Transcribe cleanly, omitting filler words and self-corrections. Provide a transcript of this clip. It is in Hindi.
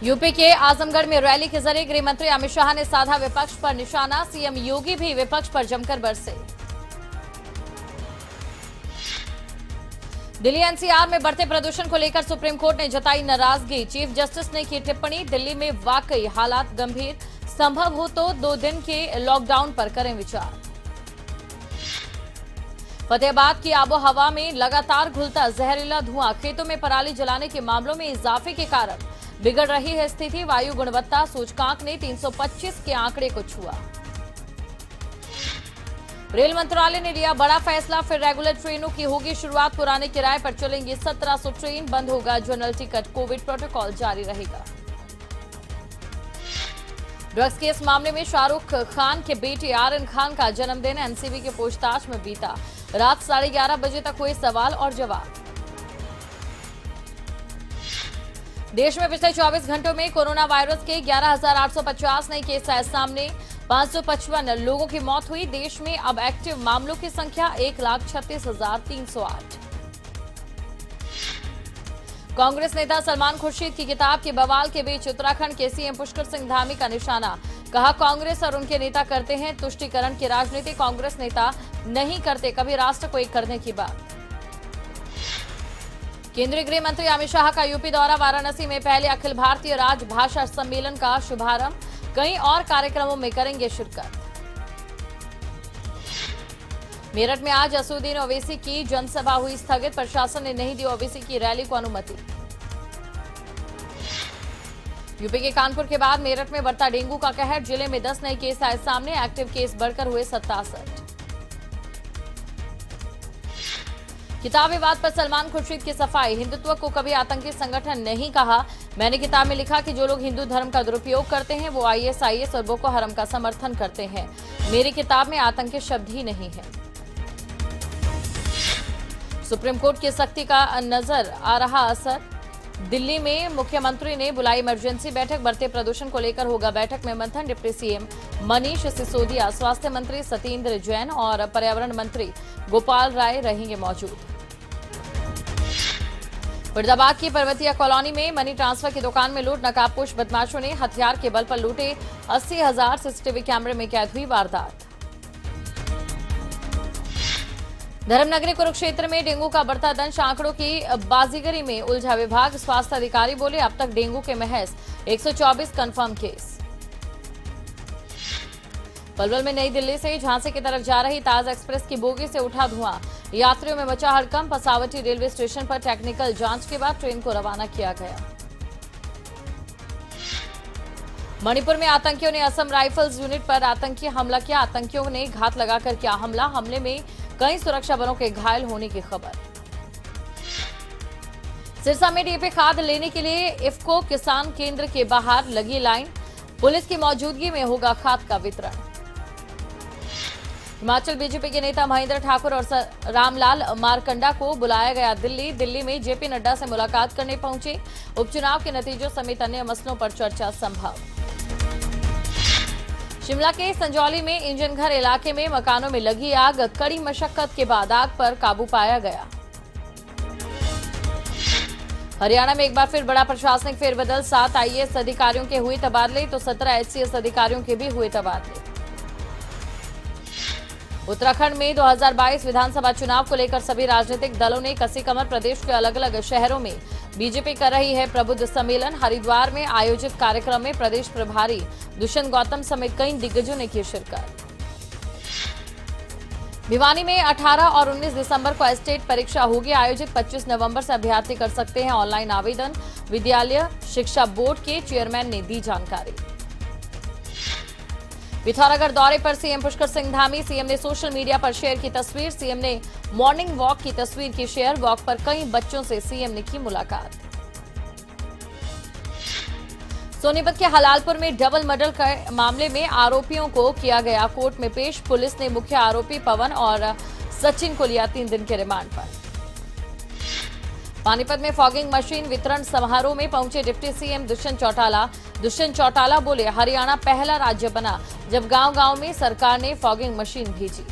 यूपी के आजमगढ़ में रैली के जरिए गृह मंत्री अमित शाह ने साधा विपक्ष पर निशाना। सीएम योगी भी विपक्ष पर जमकर बरसे। दिल्ली एनसीआर में बढ़ते प्रदूषण को लेकर सुप्रीम कोर्ट ने जताई नाराजगी। चीफ जस्टिस ने की टिप्पणी, दिल्ली में वाकई हालात गंभीर, संभव हो तो 2 दिन के लॉकडाउन पर करें विचार। फतेहाबाद की आबोहवा में लगातार घुलता जहरीला धुआं, खेतों में पराली जलाने के मामलों में इजाफे के कारण बिगड़ रही है स्थिति। वायु गुणवत्ता सूचकांक ने 325 के आंकड़े को छुआ। रेल मंत्रालय ने लिया बड़ा फैसला, फिर रेगुलर ट्रेनों की होगी शुरुआत। पुराने किराए पर चलेंगी 1700 ट्रेन, बंद होगा जनरल टिकट, कोविड प्रोटोकॉल जारी रहेगा। ड्रग्स केस मामले में शाहरुख खान के बेटे आर्यन खान का जन्मदिन एनसीबी के पूछताछ में बीता। रात 11:30 बजे तक हुए सवाल और जवाब। देश में पिछले 24 घंटों में कोरोना वायरस के 11,850 नए केस आए सामने। 555 लोगों की मौत हुई। देश में अब एक्टिव मामलों की संख्या 1,36,308। कांग्रेस नेता सलमान खुर्शीद की किताब के बवाल के बीच उत्तराखंड के सीएम पुष्कर सिंह धामी का निशाना। कहा, कांग्रेस और उनके नेता करते हैं तुष्टीकरण की राजनीति, कांग्रेस नेता नहीं करते कभी राष्ट्र को एक करने की बात। केंद्रीय गृह मंत्री अमित शाह का यूपी दौरा। वाराणसी में पहले अखिल भारतीय राजभाषा सम्मेलन का शुभारंभ, कई और कार्यक्रमों में करेंगे शिरकत। मेरठ में आज असदुद्दीन ओवैसी की जनसभा हुई स्थगित, प्रशासन ने नहीं दी ओवैसी की रैली को अनुमति। यूपी के कानपुर के बाद मेरठ में बढ़ता डेंगू का कहर, जिले में 10 नए केस आए सामने, एक्टिव केस बढ़कर हुए 67। किताब विवाद पर सलमान खुर्शीद की सफाई, हिंदुत्व को कभी आतंकी संगठन नहीं कहा। मैंने किताब में लिखा कि जो लोग हिंदू धर्म का दुरुपयोग करते हैं वो आईएसआईएस और बोको हराम का समर्थन करते हैं। मेरी किताब में आतंकी शब्द ही नहीं है। सुप्रीम कोर्ट की सख्ती का नजर आ रहा असर। दिल्ली में मुख्यमंत्री ने बुलाई इमरजेंसी बैठक, बढ़ते प्रदूषण को लेकर होगा बैठक में मंथन। डिप्टी सीएम मनीष सिसोदिया, स्वास्थ्य मंत्री सत्येंद्र जैन और पर्यावरण मंत्री गोपाल राय रहेंगे मौजूद। फरीदाबाद की पर्वतीय कॉलोनी में मनी ट्रांसफर की दुकान में लूट, नकाबपोश बदमाशों ने हथियार के बल पर लूटे 80,000। सीसीटीवी कैमरे में कैद हुई वारदात। धर्मनगरी कुरुक्षेत्र में डेंगू का बढ़ता दंश, आंकड़ों की बाजीगरी में उलझा विभाग। स्वास्थ्य अधिकारी बोले, अब तक डेंगू के महज 124 कंफर्म केस। पलवल में नई दिल्ली से झांसी की तरफ जा रही ताज एक्सप्रेस की बोगी से उठा धुआं, यात्रियों में मचा हड़कंप। पसावटी रेलवे स्टेशन पर टेक्निकल जांच के बाद ट्रेन को रवाना किया गया। मणिपुर में आतंकियों ने असम राइफल्स यूनिट पर आतंकी हमला किया। आतंकियों ने घात लगाकर किया हमला, हमले में कई सुरक्षा बलों के घायल होने की खबर। सिरसा में डीएपी खाद लेने के लिए इफ्को किसान केंद्र के बाहर लगी लाइन, पुलिस की मौजूदगी में होगा खाद का वितरण। हिमाचल बीजेपी के नेता महेंद्र ठाकुर और रामलाल मारकंडा को बुलाया गया दिल्ली। दिल्ली में जेपी नड्डा से मुलाकात करने पहुंचे। उपचुनाव के नतीजों समेत अन्य मसलों पर चर्चा संभव। शिमला के संजौली में इंजन घर इलाके में मकानों में लगी आग, कड़ी मशक्कत के बाद आग पर काबू पाया गया। हरियाणा में एक बार फिर बड़ा प्रशासनिक फेरबदल, 7 आईएएस अधिकारियों के हुए तबादले तो 17 एचसीएस अधिकारियों के भी हुए तबादले। उत्तराखंड में 2022 विधानसभा चुनाव को लेकर सभी राजनीतिक दलों ने कसी कमर। प्रदेश के अलग अलग शहरों में बीजेपी कर रही है प्रबुद्ध सम्मेलन। हरिद्वार में आयोजित कार्यक्रम में प्रदेश प्रभारी दुष्यंत गौतम समेत कई दिग्गजों ने की शिरकत। भिवानी में 18 और 19 दिसंबर को एस्टेट परीक्षा होगी आयोजित। 25 नवंबर से अभ्यर्थी कर सकते हैं ऑनलाइन आवेदन। विद्यालय शिक्षा बोर्ड के चेयरमैन ने दी जानकारी। पिथौरागढ़ दौरे पर सीएम पुष्कर सिंह धामी, सीएम ने सोशल मीडिया पर शेयर की तस्वीर। सीएम ने मॉर्निंग वॉक की तस्वीर की शेयर। वॉक पर कई बच्चों से सीएम ने की मुलाकात। सोनीपत के हलालपुर में डबल मर्डर के मामले में आरोपियों को किया गया कोर्ट में पेश। पुलिस ने मुख्य आरोपी पवन और सचिन को लिया 3 दिन के रिमांड पर। पानीपत में फॉगिंग मशीन वितरण समारोह में पहुंचे डिप्टी सीएम दुष्यंत चौटाला। दुष्यंत चौटाला बोले, हरियाणा पहला राज्य बना जब गांव-गांव में सरकार ने फॉगिंग मशीन भेजी।